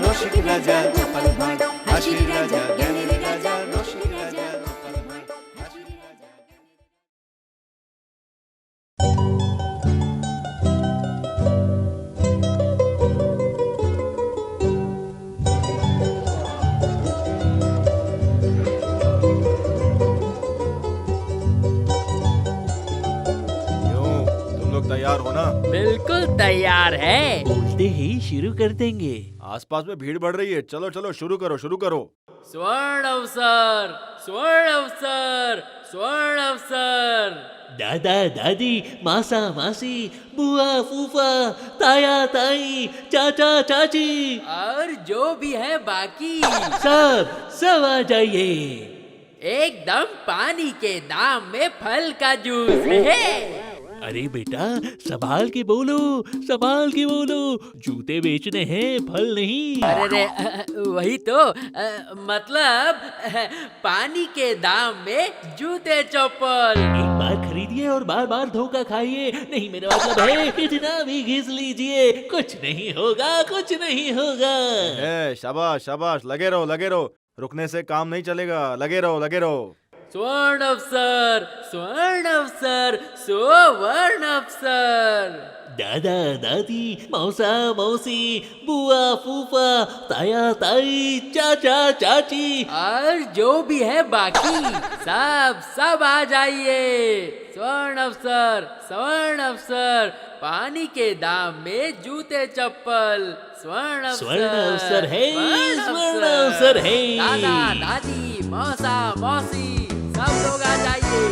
রসিক রাজা গোপাল ভাঁড়, হাসির রাজা জ্ঞানের রাজা রসিক রাজা গোপাল ভাঁড়, হাসির রাজা। तुम लोग तैयार हो ना? बिल्कुल तैयार है। बोलते ही शुरू कर देंगे। आसपास में भीड़ बढ़ रही है, चलो चलो शुरू करो शुरू करो। स्वर्ण अवसर, स्वर्ण अवसर, स्वर्ण अवसर। दादा दादी, मासा मासी, बुआ फूफा, ताया ताई, चाचा चाची, और जो भी है बाकी सब आ जाइए। एकदम पानी के दाम में फल का जूस है। अरे बेटा संभाल के बोलो, संभाल के बोलो, जूते बेचने हैं फल नहीं। अरे वही तो मतलब पानी के दाम में जूते चप्पल। एक बार खरीदिए और बार बार धोखा खाइए, नहीं मेरा मतलब है कितना भी घिस लीजिए, कुछ नहीं होगा, कुछ नहीं होगा। शाबाश शाबाश, लगे रहो, रुकने से काम नहीं चलेगा, लगे रहो। स्वर्ण अवसर, स्वर्ण अवसर, सुवर्ण अवसर। दादा दादी, मौसा मौसी, बुआ फूफा, ताया ताई, चाचा चाची, और जो भी है बाकी सब आ जाइए। स्वर्ण अवसर, स्वर्ण अवसर, पानी के दाम में जूते चप्पल। स्वर्ण अवसर है, स्वर्ण अवसर है। दादा दादी, मौसा मौसी, सब लोग आ जाइए।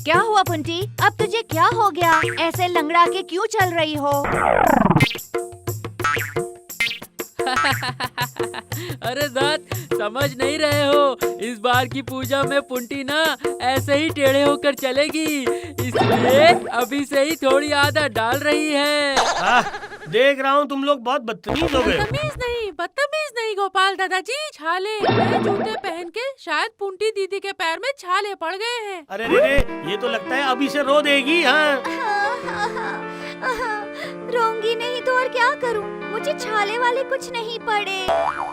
क्या हुआ पुंटी? अब तुझे क्या हो गया? ऐसे लंगड़ा के क्यों चल रही हो? अरे दत्त, समझ नहीं रहे हो, इस बार की पूजा में पुंटी ना ऐसे ही टेढ़े होकर चलेगी, इसलिए अभी से ही थोड़ी आदत डाल रही है। देख रहा हूँ तुम लोग बहुत बदतमीज हो गए। बदतमीज नहीं गोपाल दादाजी, छाले नए जूते पहन के शायद पुंटी दीदी के पैर में छाले पड़ गए हैं। अरे रे, ये तो लगता है अभी से रो देगी। हाँ रोंगी नहीं तो और क्या करूं? मुझे छाले वाले कुछ नहीं पड़े,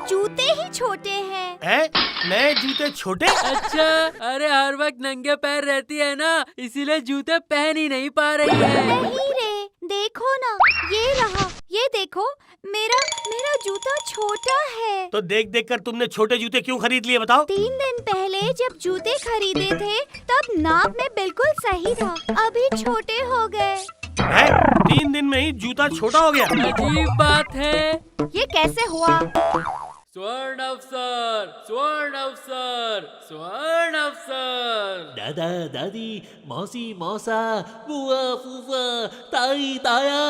जूते ही छोटे हैं। नए जूते छोटे? अच्छा, अरे हर वक्त नंगे पैर रहती है ना, इसीलिए जूते पहन ही नहीं पा रही है। नहीं रे, देखो ना, ये रहा, ये देखो, मेरा जूता छोटा है। तो देख देख कर तुमने छोटे जूते क्यों खरीद लिए बताओ? 3 दिन पहले जब जूते खरीदे थे तब नाप में बिल्कुल सही था, अभी छोटे हो गए। 3 दिन में ही जूता छोटा हो गया? अजीब बात है। ये कैसे हुआ? स्वर्ण अवसर, स्वर्ण अवसर, स्वर्ण अवसर। दादा दादी, मौसी मौसा, बुआ फूफा, ताई ताया,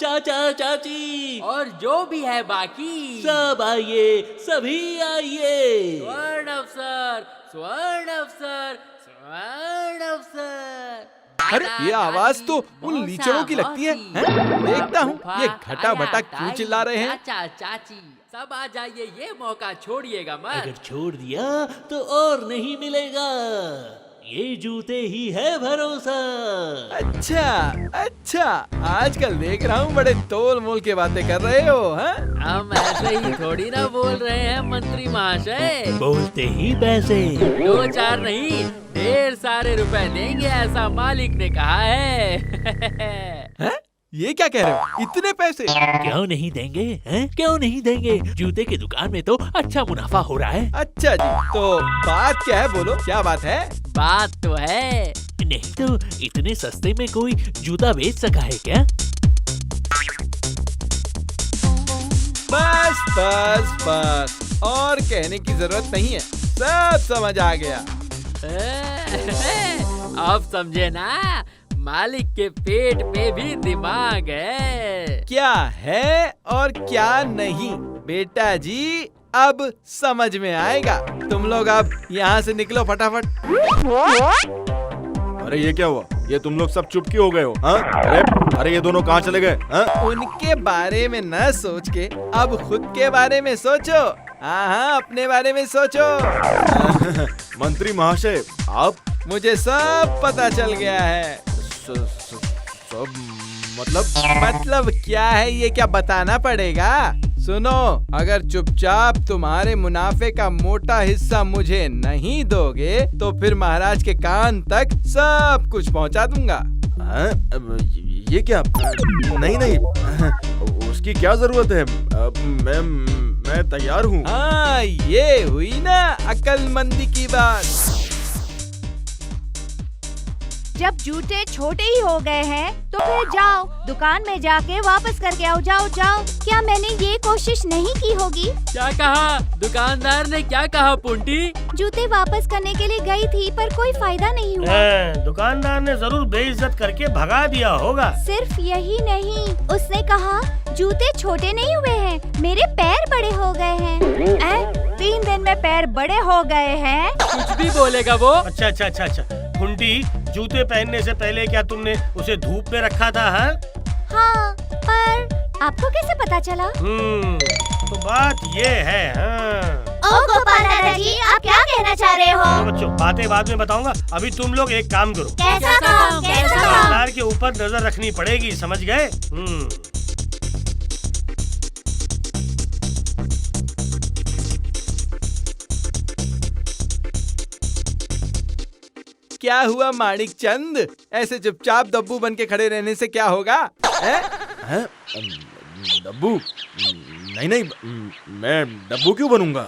चाचा चाची, और जो भी है बाकी सब आइए, सभी आइए। स्वर्ण अवसर, स्वर्ण अवसर, स्वर्ण अवसर। अरे ये आवाज तो उन लीचड़ों की लगती है? देखता हूँ ये घटा भटा क्यों चिल्ला रहे हैं। चाचा चाची सब आ जाइए, ये मौका छोड़िएगा मत। अगर छोड़ दिया तो और नहीं मिलेगा, ये जूते ही है भरोसा। अच्छा, आजकल देख रहा हूँ बड़े तोल मोल के बातें कर रहे हो। हाँ? हम ऐसे ही थोड़ी ना बोल रहे हैं मंत्री महाशय, बोलते ही पैसे 2-4 नहीं, ढेर सारे रुपए देंगे, ऐसा मालिक ने कहा है। हैं? ये क्या कह रहे हो? इतने पैसे क्यों नहीं देंगे? हैं? क्यों नहीं देंगे? जूते की दुकान में तो अच्छा मुनाफा हो रहा है। अच्छा जी, तो बात क्या है, बोलो क्या बात है? बात तो है। नहीं तो इतने सस्ते में कोई जूता बेच सका है क्या? बस और कहने की जरूरत नहीं है, सब समझ आ गया। अब समझे ना, मालिक के पेट में भी दिमाग है। क्या है और क्या नहीं, बेटा जी अब समझ में आएगा। तुम लोग अब यहाँ से निकलो फटाफट। अरे ये क्या हुआ? ये तुम लोग सब चुप क्यों हो गए हो? हाँ? अरे ये दोनों कहाँ चले गए? हाँ? उनके बारे में न सोच के अब खुद के बारे में सोचो। हाँ, अपने बारे में सोचो। मंत्री महाशय, आप मुझे सब पता चल गया है। सब मतलब? मतलब क्या है ये क्या बताना पड़ेगा? सुनो, अगर चुपचाप तुम्हारे मुनाफे का मोटा हिस्सा मुझे नहीं दोगे तो फिर महाराज के कान तक सब कुछ पहुंचा दूंगा। हाँ? अब ये क्या? नहीं नहीं, उसकी क्या जरूरत है? मैं तैयार हूँ। हाँ, ये हुई ना अक्लमंदी की बात। जब जूते छोटे ही हो गए हैं तो फिर जाओ दुकान में जाके वापस करके आओ। जाओ जाओ। क्या मैंने ये कोशिश नहीं की होगी? क्या कहा? दुकानदार ने क्या कहा पुंटी? जूते वापस करने के लिए गई थी पर कोई फायदा नहीं हुआ। दुकानदार ने जरूर बेइज्जत करके भगा दिया होगा। सिर्फ यही नहीं, उसने कहा जूते छोटे नहीं हुए हैं, मेरे पैर बड़े हो गए हैं। 3 दिन में पैर बड़े हो गए हैं। कुछ भी बोलेगा वो। अच्छा अच्छा अच्छा अच्छा। कुंटी, जूते पहनने से पहले क्या तुमने उसे धूप में रखा था? हाँ, पर आपको कैसे पता चला? तो बात ये है। हाँ। ओ गोपाल दादाजी, आप क्या कहना चाह रहे हो? तो बच्चों, बातें बाद में बताऊंगा। अभी तुम लोग एक काम करो। कैसा काम? कैसा काम? दुकानदार के ऊपर नजर रखनी पड़ेगी, समझ गए? क्या हुआ माणिक चंद? ऐसे चुपचाप दब्बू बन के खड़े रहने से क्या होगा? हैं? डब्बू? नहीं नहीं, मैं डब्बू क्यों बनूंगा?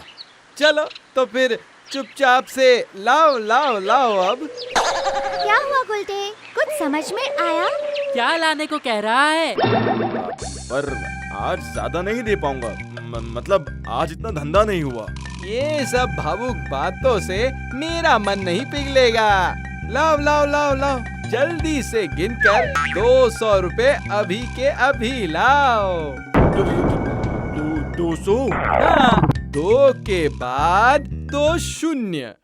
चलो तो फिर चुपचाप से लाओ लाओ लाओ। अब क्या हुआ गुलटे? कुछ समझ में आया? क्या लाने को कह रहा है? पर आज ज्यादा नहीं दे पाऊंगा। मतलब आज इतना धंधा नहीं हुआ। ये सब भावुक बातों से मेरा मन नहीं पिघलेगा। लाओ लाओ लाओ लाओ, जल्दी से गिनकर 200 रुपए अभी के अभी लाओ। 200? हाँ, 2 के बाद 2 शून्य।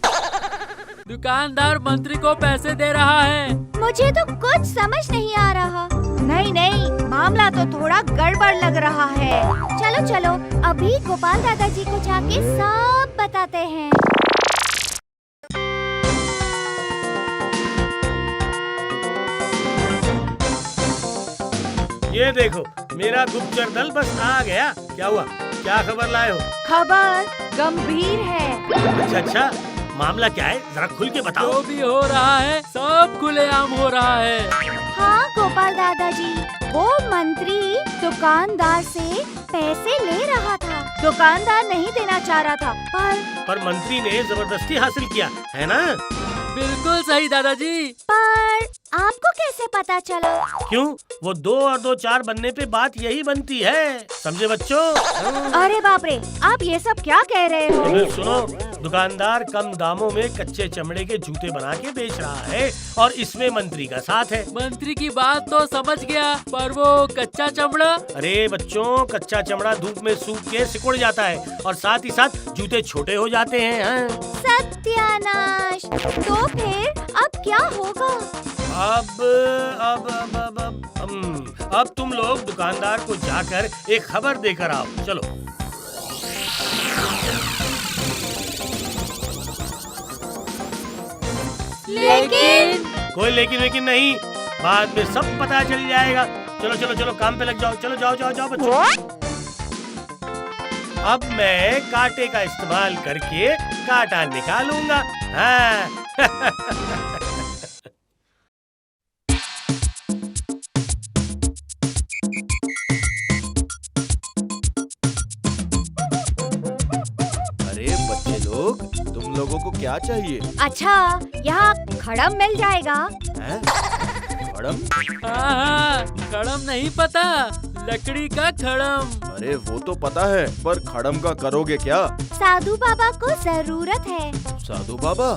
दुकानदार मंत्री को पैसे दे रहा है। मुझे तो कुछ समझ नहीं आ रहा। नहीं नहीं, मामला तो थोड़ा गड़बड़ लग रहा है। चलो चलो, अभी गोपाल दादाजी को जाके सब बताते हैं। ये देखो, मेरा गुप्तचर दल बस आ गया। क्या हुआ? क्या खबर लाए हो? खबर गंभीर है। अच्छा अच्छा, मामला क्या है? जरा खुल के बताओ। जो भी हो रहा है सब खुलेआम हो रहा है। हाँ गोपाल दादाजी, वो मंत्री दुकानदार से पैसे ले रहा था। दुकानदार नहीं देना चाह रहा था, पर मंत्री ने जबरदस्ती हासिल किया है ना? बिल्कुल सही दादाजी। पर आपको कैसे पता चला? क्यों? वो 2 और 2 4 बनने पे बात यही बनती है, समझे बच्चों? अरे बाप रे, आप ये सब क्या कह रहे हो? तो सुनो, दुकानदार कम दामों में कच्चे चमड़े के जूते बना के बेच रहा है और इसमें मंत्री का साथ है। मंत्री की बात तो समझ गया, पर वो कच्चा चमड़ा? अरे बच्चों, कच्चा चमड़ा धूप में सूख के सिकुड़ जाता है और साथ ही साथ जूते छोटे हो जाते हैं। हाँ? सत्यानाश! तो फिर अब क्या होगा? अब तुम लोग दुकानदार को जाकर एक खबर देकर आओ। चलो। लेकिन कोई लेकिन नहीं, बाद में सब पता चल जाएगा। चलो चलो चलो, काम पे लग जाओ। चलो जाओ जाओ जाओ बच्चों। अब मैं कांटे का इस्तेमाल करके कांटा निकालूंगा। हाँ। अरे बच्चे लोग, तुम लोगों को क्या चाहिए? अच्छा, यहाँ खड़म मिल जाएगा। हैं? खड़म? हाँ, खड़म नहीं पता, लकड़ी का खड़म। अरे वो तो पता है, पर खड़म का करोगे क्या? साधु बाबा को जरूरत है। साधु बाबा?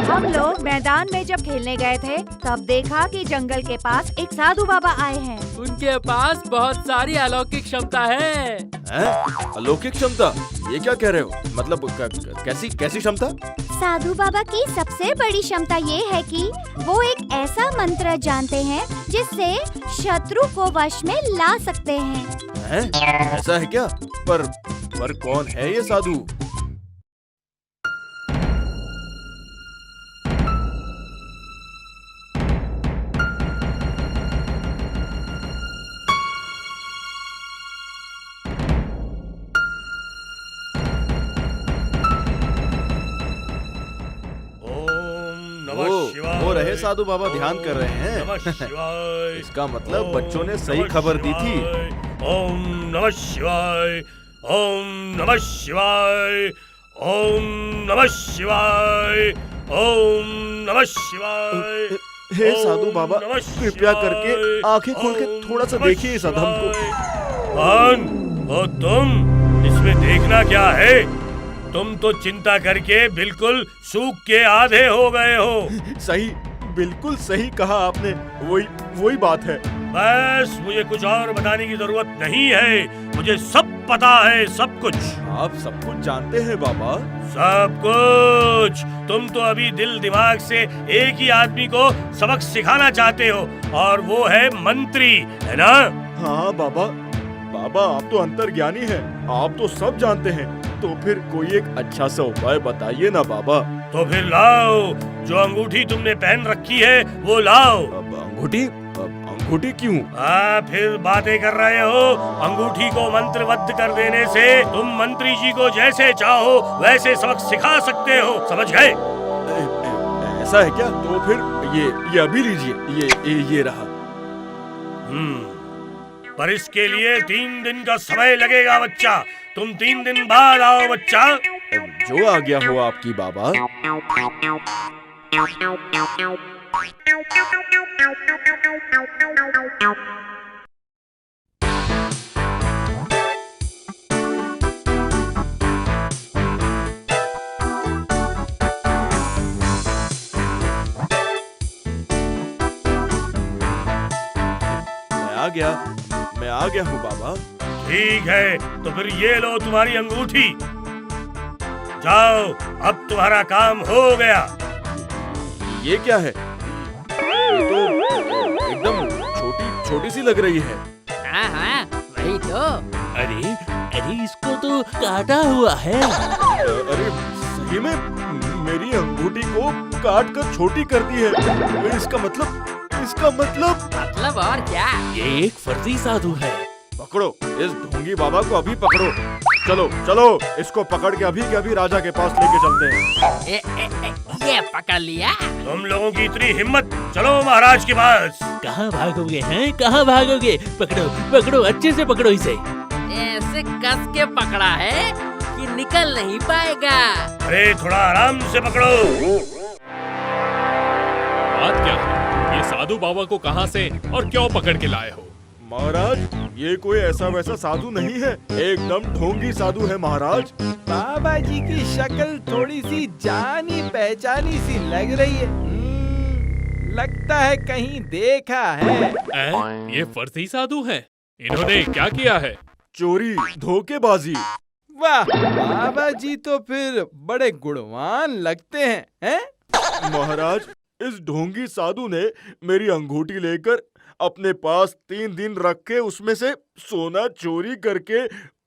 हम लोग मैदान में जब खेलने गए थे तब देखा कि जंगल के पास एक साधु बाबा आए हैं। उनके पास बहुत सारी अलौकिक क्षमता है। हैं? अलौकिक क्षमता? ये क्या कह रहे हो? मतलब कैसी क्षमता? साधु बाबा की सबसे बड़ी क्षमता ये है कि वो एक ऐसा मंत्र जानते हैं जिससे शत्रु को वश में ला सकते हैं। हैं? ऐसा है क्या? पर कौन है ये साधु? हे साधु बाबा ध्यान कर रहे हैं। नमः शिवाय। इसका मतलब ओम बच्चों ने सही नमः खबर दी थी। शिवाय। ओम नमः शिवाय। ओम नमः शिवाय। ओम नमः शिवाय। ओम नमः शिवाय। हे ओम साधु बाबा, नमः कृपया करके शिवाय। आंखें खोल के ओम थोड़ा सा नमः देखिए इस अधम को। शिवाय। कौन हो तुम? इसमें देखना क्या है? तुम तो चिंता करके बिल्कुल सूख के आधे हो गए हो। सही, बिल्कुल सही कहा आपने। वही बात है। बस मुझे कुछ और बताने की जरूरत नहीं है, मुझे सब पता है, सब कुछ। आप सब कुछ जानते हैं बाबा। सब कुछ। तुम तो अभी दिल दिमाग से एक ही आदमी को सबक सिखाना चाहते हो, और वो है मंत्री, है ना? हाँ बाबा, बाबा आप तो अंतर्ज्ञानी हैं, आप तो सब जानते हैं। तो फिर कोई एक अच्छा सा उपाय बताइए ना बाबा। तो फिर लाओ, जो अंगूठी तुमने पहन रखी है वो लाओ। अब अंगूठी क्यों? हाँ, फिर बातें कर रहे हो। अंगूठी को मंत्रबद्ध कर देने से तुम मंत्री जी को जैसे चाहो वैसे सबक सिखा सकते हो, समझ गए? ऐसा है क्या? तो फिर ये अभी लीजिए, ये रहा। पर इसके लिए 3 दिन का समय लगेगा बच्चा। तुम 3 दिन बाद आओ बच्चा। जो आ गया हो आपकी बाबा। मैं आ गया हूँ बाबा। ठीक है, तो फिर ये लो तुम्हारी अंगूठी। जाओ, अब तुम्हारा काम हो गया। ये क्या है? ये तो एकदम छोटी सी लग रही है। हाँ, वही तो। अरे अरे इसको तो काटा हुआ है। अरे सही में मेरी अंगूठी को काट कर छोटी कर दी है। इसका मतलब और क्या? ये एक फर्जी साधु है। पकड़ो इस ढोंगी बाबा को, अभी पकड़ो। चलो इसको पकड़ के अभी के अभी राजा के पास लेके चलते हैं। ये पकड़ लिया। तुम लोगों की इतनी हिम्मत, चलो महाराज के पास। कहाँ भागोगे हैं? कहाँ भागोगे? पकड़ो, अच्छे से पकड़ो इसे। ऐसे कस के पकड़ा है कि निकल नहीं पाएगा। अरे थोड़ा आराम से पकड़ो। बात क्या है? ये साधु बाबा को कहाँ से और क्यों पकड़ के लाए हो? महाराज, ये कोई ऐसा वैसा साधु नहीं है, एकदम ढोंगी साधु है महाराज। बाबा जी की शक्ल थोड़ी सी जानी पहचानी सी लग रही है। लगता है कहीं देखा है। ये फर्जी साधु हैं। इन्होंने क्या किया है? चोरी, धोखेबाजी। वाह, बाबा जी तो फिर बड़े गुणवान लगते हैं? महाराज, इस ढोंगी साधु ने मेरी अंगूठी लेकर अपने पास 3 दिन रख के उसमें से सोना चोरी करके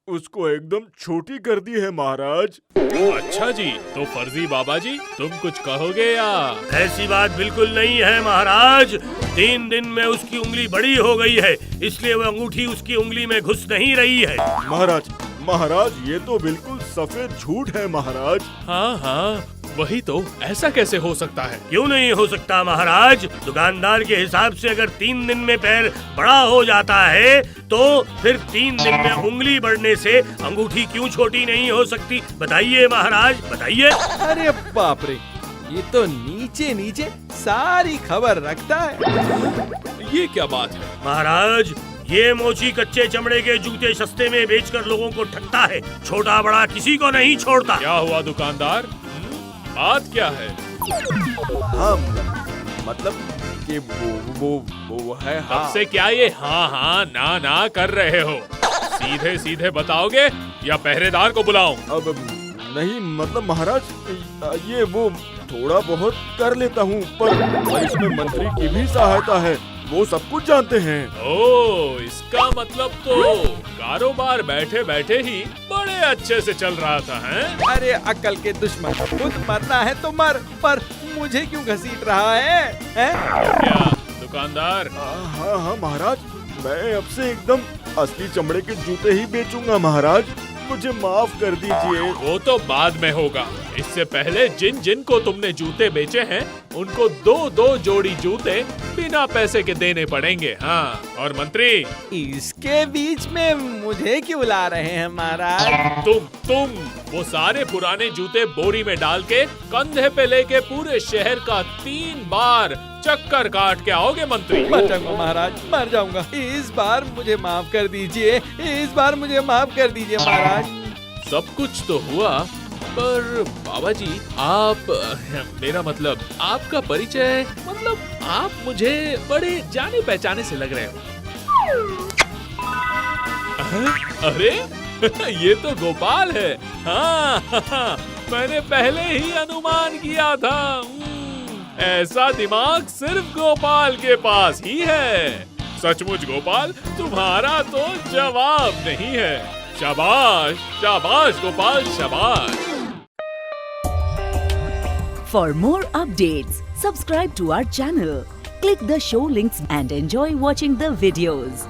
उसको एकदम छोटी कर दी है महाराज। अच्छा जी, तो फर्जी बाबा जी तुम कुछ कहोगे या? ऐसी बात बिल्कुल नहीं है महाराज। 3 दिन में उसकी उंगली बड़ी हो गई है, इसलिए वो अंगूठी उसकी उंगली में घुस नहीं रही है। महाराज, ये तो बिल्कुल सफेद झूठ है महाराज। हाँ, वही तो। ऐसा कैसे हो सकता है? क्यों नहीं हो सकता महाराज? दुकानदार के हिसाब से अगर 3 दिन में पैर बड़ा हो जाता है तो फिर 3 दिन में उंगली बढ़ने से अंगूठी क्यों छोटी नहीं हो सकती? बताइए महाराज, बताइए। अरे बाप रे, ये तो नीचे सारी खबर रखता है। ये क्या बात है? महाराज, ये मोची कच्चे चमड़े के जूते सस्ते में बेचकर लोगों को ठगता है, छोटा बड़ा किसी को नहीं छोड़ता। क्या हुआ दुकानदार? बात क्या है? हाँ, मतलब कि वो है। तब से क्या ये हाँ ना कर रहे हो? सीधे बताओगे या पहरेदार को बुलाऊं? अब नहीं, मतलब महाराज, ये वो थोड़ा बहुत कर लेता हूँ, पर इसमें मंत्री की भी सहायता है, वो सब कुछ जानते हैं। ओह, इसका मतलब तो कारोबार बैठे बैठे ही बड़े अच्छे से चल रहा था, हैं? अरे अक्ल के दुश्मन, खुद मरना है तो मर, पर मुझे क्यों घसीट रहा है? क्या दुकानदार? हाँ महाराज, मैं अब से एकदम असली चमड़े के जूते ही बेचूंगा महाराज, मुझे माफ कर दीजिए। वो तो बाद में होगा। इससे पहले जिन जिन को तुमने जूते बेचे हैं उनको 2-2 जोड़ी जूते बिना पैसे के देने पड़ेंगे। हाँ, और मंत्री इसके बीच में मुझे क्यों ला रहे हैं महाराज? तुम वो सारे पुराने जूते बोरी में डाल के कंधे पे लेके पूरे शहर का 3 बार चक्कर काट के आओगे मंत्री। मर जाऊंगा महाराज, मर जाऊंगा। इस बार मुझे माफ कर दीजिए, इस बार मुझे माफ कर दीजिए महाराज। सब कुछ तो हुआ, पर बाबा जी आप, मेरा मतलब आपका परिचय, मतलब आप मुझे बड़े जाने पहचाने से लग रहे हो। अरे ये तो गोपाल है। हाँ, मैंने पहले ही अनुमान किया था। ऐसा दिमाग सिर्फ गोपाल के पास ही है। सचमुच गोपाल, तुम्हारा तो जवाब नहीं है। शाबाश शाबाश गोपाल, शाबाश। For more updates, subscribe to our channel, click the show links and enjoy watching the videos.